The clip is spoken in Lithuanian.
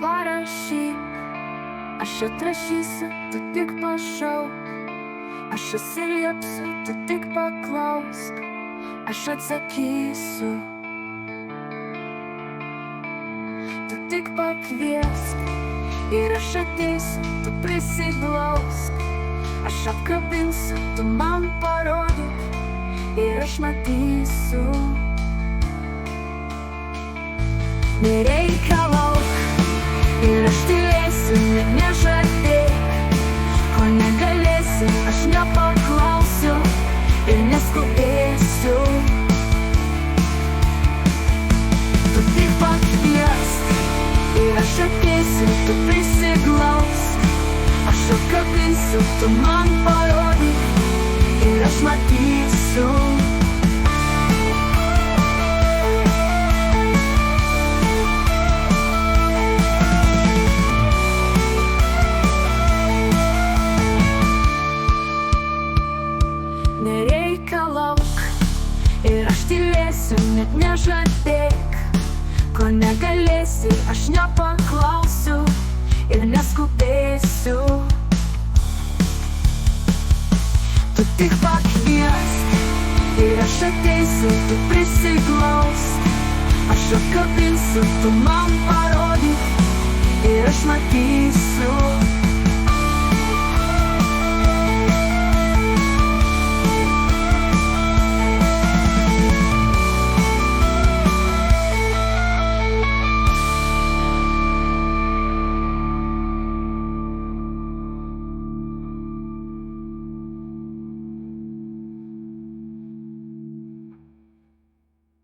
parašyk, aš atrašysiu, tu tik pašauk, aš atsiliepsiu, tu tik paklausk, aš atsakysiu. Tu tik pakviesk ir aš ateisiu, tu prisiglausk, aš apkabinsiu, tu man parodyk ir aš matysiu. Nereikalauk ir aš tylėsiu, net nežadėk, ko negalėsi, aš nepaklausiu ir neskubėsiu. Tu tik pakviesk ir aš ateisiu, tu prisiglausk, aš apkabinsiu, tu man parodyk ir aš matysiu. Nereikalauk ir aš tylėsiu, net nežadėk, ko negalėsi, aš nepaklausiu ir neskubėsiu. Tu tik pakviesk ir aš ateisiu, tu prisiglausk, aš apkabinsiu, tu man parodyk ir aš matysiu.